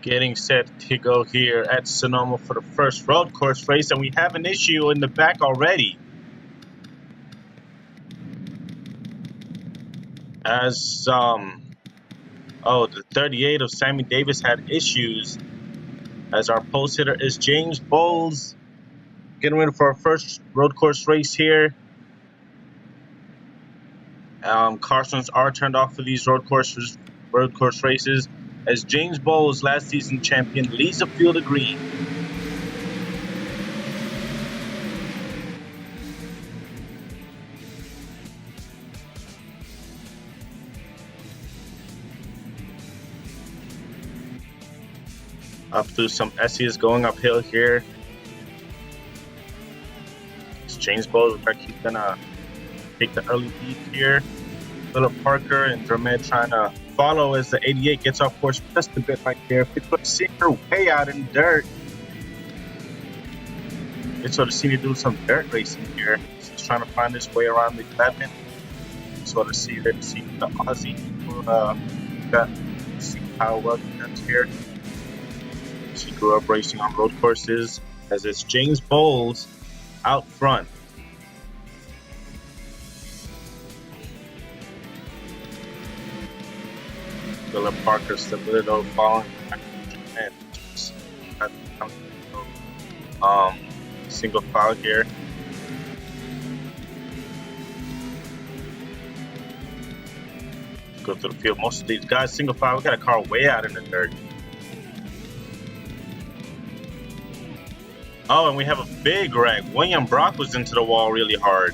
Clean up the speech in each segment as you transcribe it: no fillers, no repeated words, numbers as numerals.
Getting set to go here at Sonoma for the first road course race, and we have an issue in the back already. As the 38 of Sammy Davis had issues. As our post hitter is James Bowles, getting ready for our first road course race here. Cautions are turned off for these road course races, as James Bowles, last season champion, leads the field of green. Up through some Essies going uphill here. It's James Bowles looks like he's gonna take the early lead here. Philip Parker and Dermot trying to follow as the 88 gets off course just a bit right there. Pittsburgh Senior way out in the dirt. Pittsburgh Senior doing some dirt racing here. He's trying to find his way around the 11. Sort of see the Aussie. See how well he does here. She grew up racing on road courses, as it's James Bowles out front. Philip Parker Stabilito following single file here. Go through the field. Most of these guys single file. We got a car way out in the dirt. Oh, and we have a big wreck. William Brock was into the wall really hard.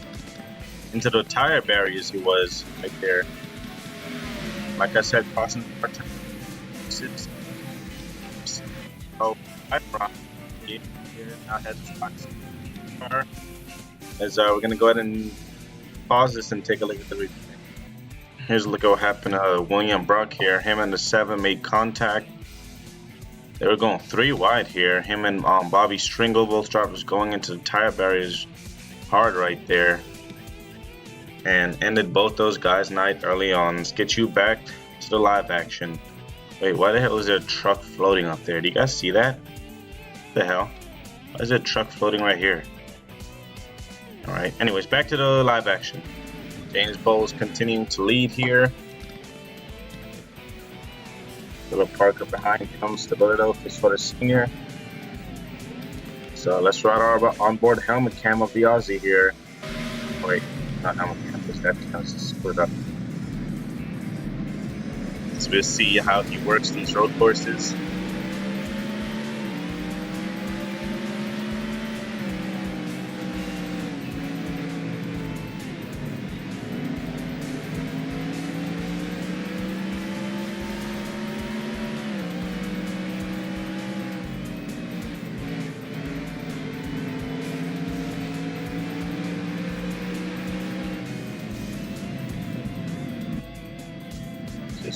Into the tire barriers he was right there. Like I said, crossing the part. Oh, hi, Brock. Here, now head to car. As we're going to go ahead and pause this and take a look at the replay. Here's a look at what happened to William Brock here. Him and the 7 made contact. They were going 3 wide here. Him and Bobby Stringle, both drivers going into the tire barriers hard right there. And ended both those guys' night early on. Let's get you back to the live action. Wait, why the hell is there a truck floating up there? Do you guys see that? What the hell? Why is there a truck floating right here? Alright, anyways, back to the live action. James Bowles continuing to lead here. Philip Parker behind comes Stabilito for the Senior. So let's ride our onboard helmet cam of the Aussie here. Wait, not helmet cam, because that counts as split up. So we'll see how he works these road courses.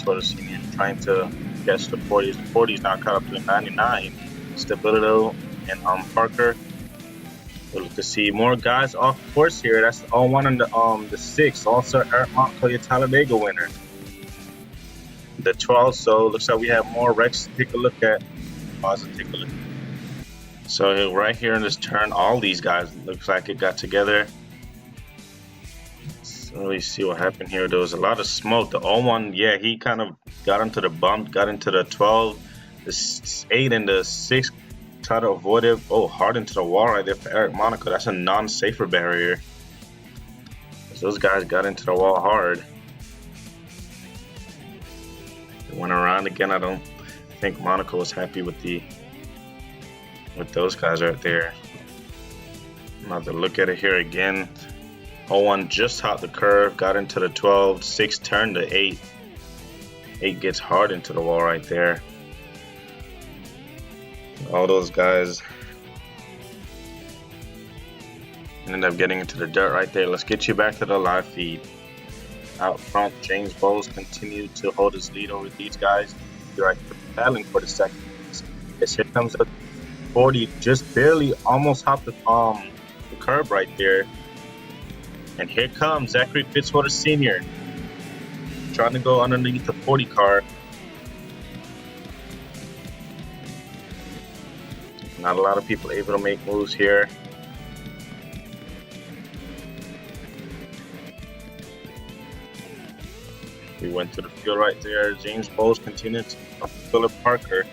For the Senior trying to catch the 40s. The 40s now caught up to the 99. Stabilito and Parker. We'll look to see more guys off course here. That's the 01 and the 6. Also Eric Montoya Talladega winner. The 12. So looks like we have more wrecks to take a look at. Pause and take a look. So right here in this turn, all these guys looks like it got together. Let me see what happened here. There was a lot of smoke. The 01, yeah, he kind of got into the bump, got into the 12. The 8 and the 6 tried to avoid it. Oh, hard into the wall right there for Eric Monaco. That's a non-safer barrier. Those guys got into the wall hard. They went around again. I think Monaco was happy with those guys right there. I'm about to look at it here again. 01 just hopped the curve, got into the 12, 6 turned to 8. 8 gets hard into the wall right there. All those guys end up getting into the dirt right there. Let's get you back to the live feed. Out front, James Bowles continued to hold his lead over these guys. They're right battling for the second. Yes, here comes a 40, just barely almost hopped the curb right there. And here comes Zachary Fitzwater Sr. trying to go underneath the 40 car. Not a lot of people able to make moves here. We went to the field right there. James Bowles continued to Philip Parker.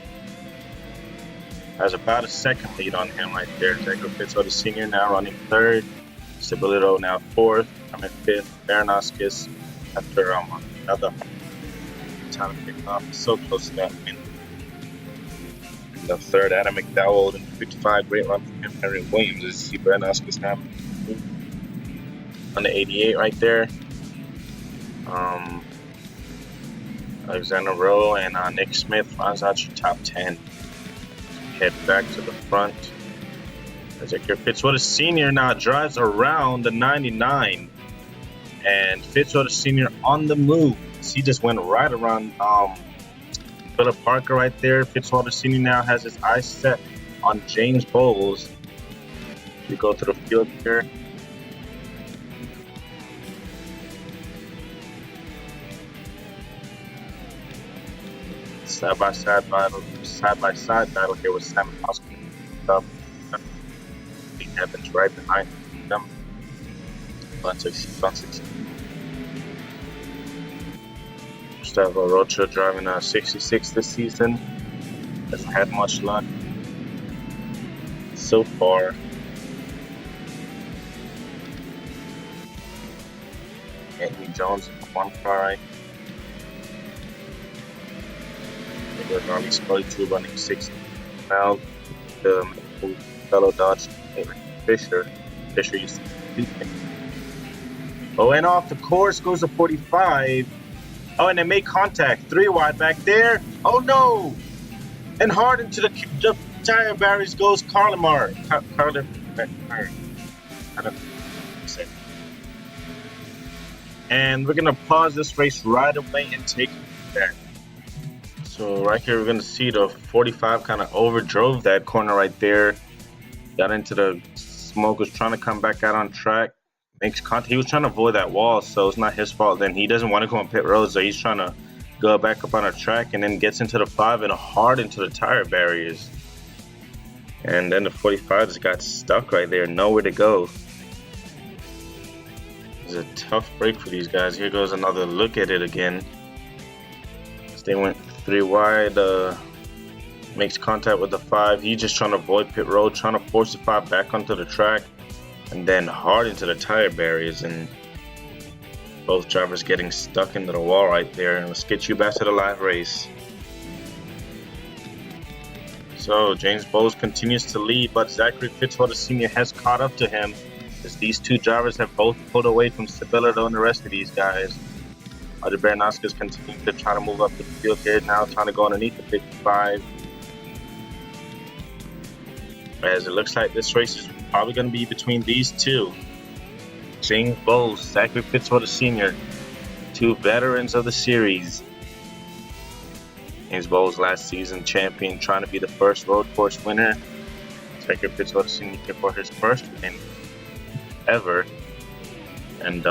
Has about a second lead on him right there. Jacob Fitzgerald, the senior, now running third. Stabilito now fourth. I'm at fifth. Baranowskis after another time to pick off. So close to that win. The third, Adam McDowell in 55. Great run from him. Henry Williams. As you see Baranowskis now on the 88 right there. Alexander Rowe and Nick Smith rounds out your top 10. Head back to the front. Ezekiel Fitzgerald, a senior, now drives around the 99. And Fitzgerald, a senior, on the move. He just went right around Philip Parker right there. Fitzgerald, a senior, now has his eyes set on James Bowles. We go to the field here. Side-by-side battle here with Sam Hoskins. Evans right behind them. Gustavo Rocha driving a 66 this season. Hasn't had much luck so far. Anthony Jones in one car right. Ronnie Scully running 60 now. The fellow Dodge Fisher used to beat him. Oh, and off the course goes a 45. Oh, and they make contact. 3 wide back there. Oh no! And hard into the tire barriers goes Carlimar. And we're gonna pause this race right away and take it back. So right here, we're going to see the 45 kind of overdrove that corner right there. Got into the smoke, was trying to come back out on track. Makes contact. He was trying to avoid that wall, so it's not his fault. Then he doesn't want to go on pit road, so he's trying to go back up on a track and then gets into the 5 and hard into the tire barriers. And then the 45 just got stuck right there, nowhere to go. It's a tough break for these guys. Here goes another look at it again. They went 3 wide, makes contact with the 5. He's just trying to avoid pit road, trying to force the 5 back onto the track, and then hard into the tire barriers, and both drivers getting stuck into the wall right there. And let's get you back to the live race. So James Bowles continues to lead, but Zachary Fitzgerald Sr. has caught up to him, as these 2 drivers have both pulled away from Stabilito and the rest of these guys. The Baranowskis continue to try to move up the field here now, trying to go underneath the 55. As it looks like this race is probably going to be between these 2. James Bowles, Zachary Fitzgerald Sr., 2 veterans of the series. James Bowles, last season champion, trying to be the first road course winner. Zachary Fitzgerald Sr. here for his first win ever. And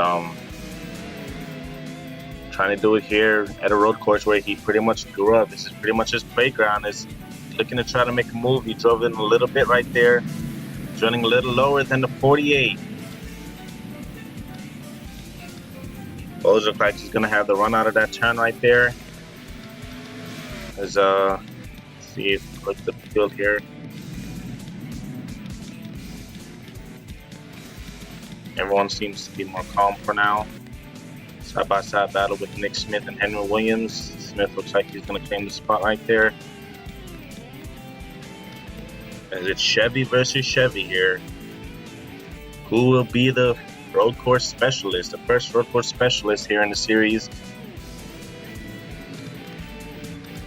trying to do it here at a road course where he pretty much grew up. This is pretty much his playground. Is looking to try to make a move. He drove in a little bit right there, running a little lower than the 48. Bowles looks like he's gonna have the run out of that turn right there. As see if look at the field here. Everyone seems to be more calm for now. Side-by-side battle with Nick Smith and Henry Williams. Smith looks like he's going to claim the spot right there. As it's Chevy versus Chevy here. Who will be the road course specialist, the first road course specialist here in the series?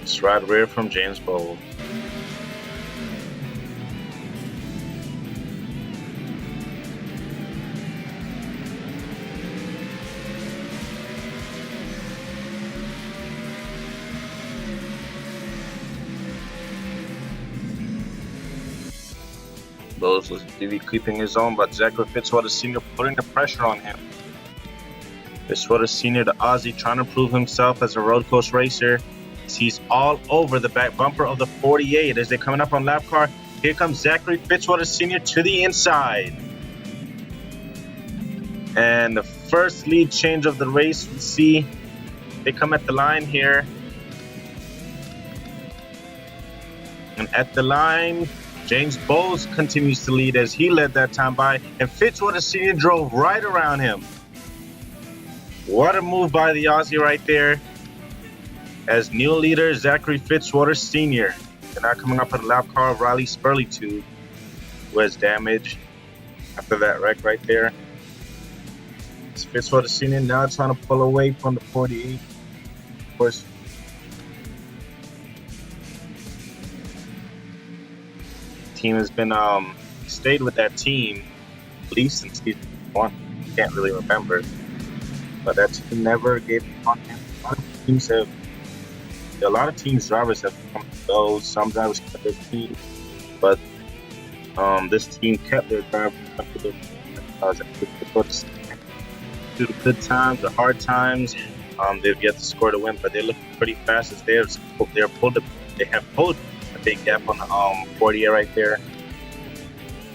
It's right rear from James Bowles. Bowles was really keeping his own, but Zachary Fitzgerald Sr. putting the pressure on him. Fitzgerald Sr., the Aussie, trying to prove himself as a road course racer. He's all over the back bumper of the 48 as they're coming up on lap car Here comes Zachary Fitzwater Sr. to the inside. And the first lead change of the race, we see they come at the line here. And at the line, James Bowles continues to lead as he led that time by. And Fitzwater Sr. drove right around him. What a move by the Aussie right there. As new leader, Zachary Fitzwater Sr. And now coming up at the lap car of Riley Spurley too, who has damage after that wreck right there. It's Fitzwater Sr. now trying to pull away from the 48. Of course, team has been stayed with that team at least since season 1. Can't really remember, but that team never gave up on him. A lot of teams drivers have come to go. Some drivers kept their team, but this team kept their driver through the good times, the hard times. They've yet to score the win, but they're looking pretty fast as they have pulled a big gap on the 48 right there.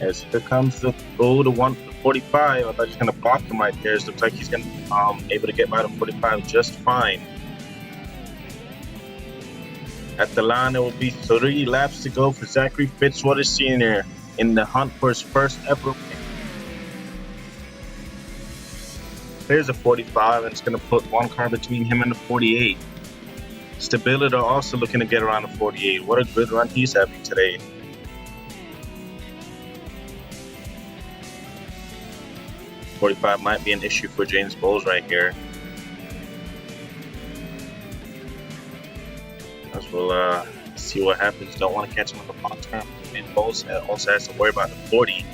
As here comes the 45. I thought he was going to block him right there. It looks like he's going to able to get by the 45 just fine. At the line, there will be 3 laps to go for Zachary Fitzwater Sr. in the hunt for his first ever win. There's a 45, and it's going to put one car between him and the 48. Stability also looking to get around the 48. What a good run he's having today. .45 might be an issue for James Bowles right here. As we'll see what happens. Don't want to catch him on the long term. And Bowles also has to worry about the 40.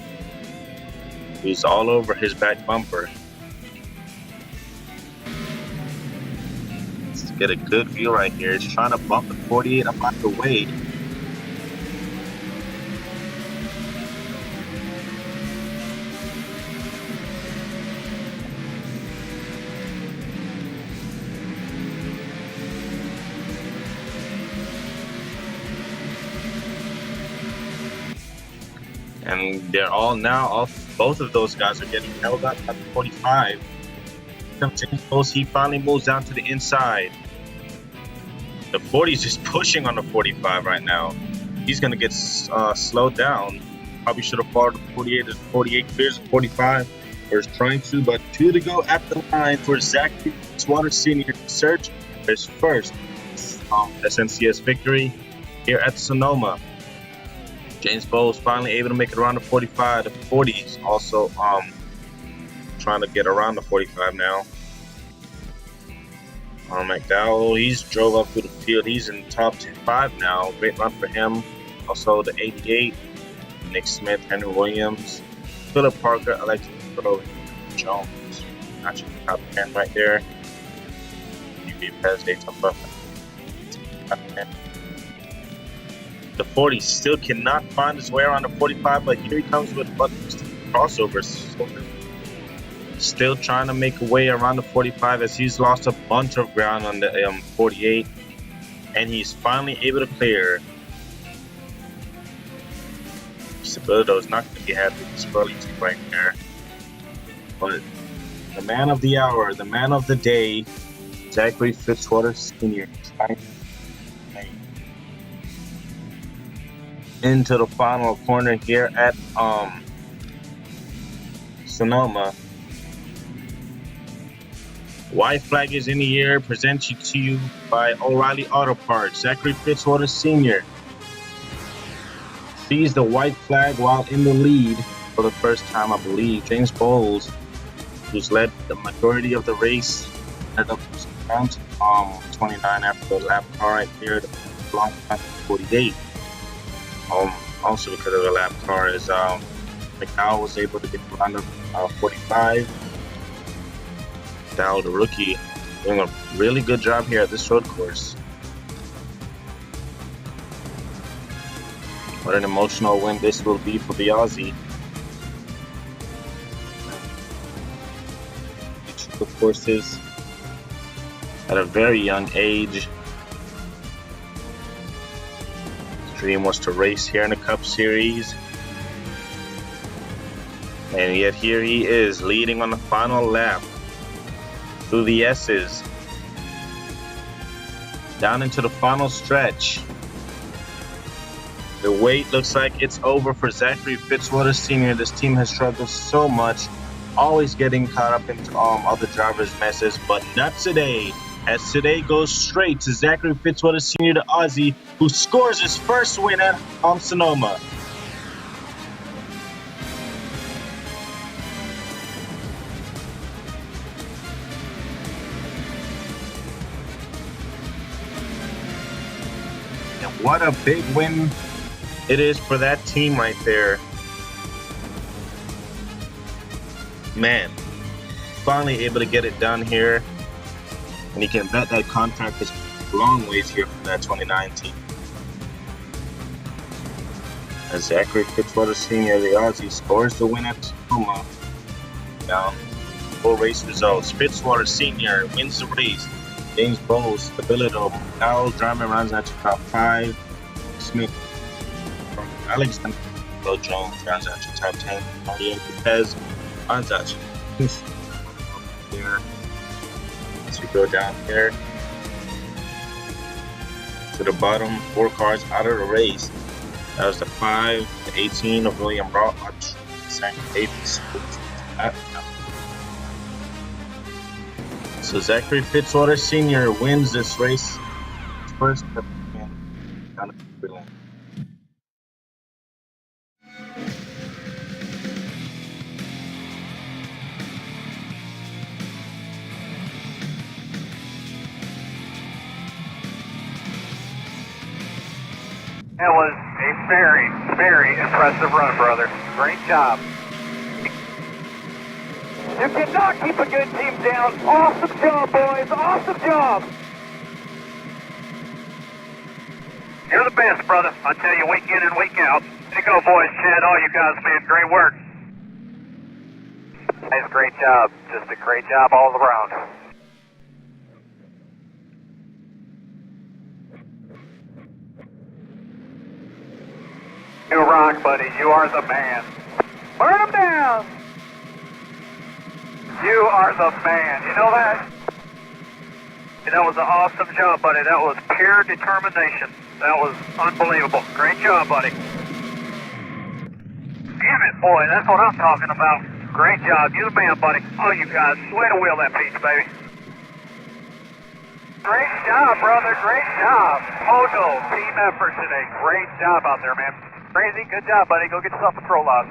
He's all over his back bumper. Let's get a good view right here. He's trying to bump the 48 up out the way. And they're all now, both of those guys are getting held up at the 45. James Bowles, he finally moves down to the inside. The 40 is just pushing on the 45 right now. He's going to get slowed down. Probably should have followed the 48 as 48 clears the 45. Or is trying to, but 2 to go at the line for Zachary Fitzwater Sr. to search for his first SNCS victory here at Sonoma. James Bowles finally able to make it around the 45. The 40s also trying to get around the 45 now. McDowell, he's drove up through the field. He's in top 5 now. Great run for him. Also the 88, Nick Smith, Henry Williams, Philip Parker, Alexis Jones. Actually, top 10 right there. UV Pez, they top 10. The 40 still cannot find his way around the 45, but here he comes with crossovers. Still trying to make a way around the 45 as he's lost a bunch of ground on the 48, and he's finally able to clear. Stabilito is not going to be happy with this early team right there. But the man of the hour, the man of the day, Zachary Fitzwater Sr. into the final corner here at Sonoma. White flag is in the air, presented to you by O'Reilly Auto Parts. Zachary Fitzwater Sr. sees the white flag while in the lead for the first time, I believe. James Bowles, who's led the majority of the race, led up around 29 after the lap car right here, the long time 48. Also because of the lap car is McDowell was able to get around the 45. McDowell, the rookie, doing a really good job here at this road course. What an emotional win this will be for the Aussie. Each of the courses at a very young age. dream was to race here in the Cup Series. And yet here he is, leading on the final lap through the S's. Down into the final stretch. The wait looks like it's over for Zachary Fitzwater Sr. This team has struggled so much, always getting caught up into other drivers' messes, but not today, as today goes straight to Zachary Fitzwater Sr., the Aussie, who scores his first win at Sonoma. And what a big win it is for that team right there. Man, finally able to get it done here. And you can bet that contract is a long ways here from that 2019. As Zachary Fitzwater Sr., the Aussie, scores the win at Sonoma. Down full race results. Fitzwater Sr. wins the race. James Bowles, the Billito, Al Drama runs out to top 5. Smith from Alexander Jones runs out to top 10. Mario Lopez runs out to here. As we go down here to the bottom, 4 cars out of the race. That was the 5, the 18 of William Routledge, second 8. So Zachary Fitzwater Sr. wins this race. First down the free lane. That was a very, very impressive run, brother. Great job. You cannot keep a good team down. Awesome job, boys. Awesome job. You're the best, brother. I tell you, week in and week out. Way to go, boys. Chad, all you guys, man. Great work. Nice, great job. Just a great job all around. You rock, buddy. You are the man. Burn them down. You are the man. You know that? That was an awesome job, buddy. That was pure determination. That was unbelievable. Great job, buddy. Damn it, boy. That's what I'm talking about. Great job. You're the man, buddy. Oh, you guys. Way to wheel that piece, baby. Great job, brother. Great job. Total team effort today. Great job out there, man. Crazy. Good job, buddy. Go get yourself a pro lot.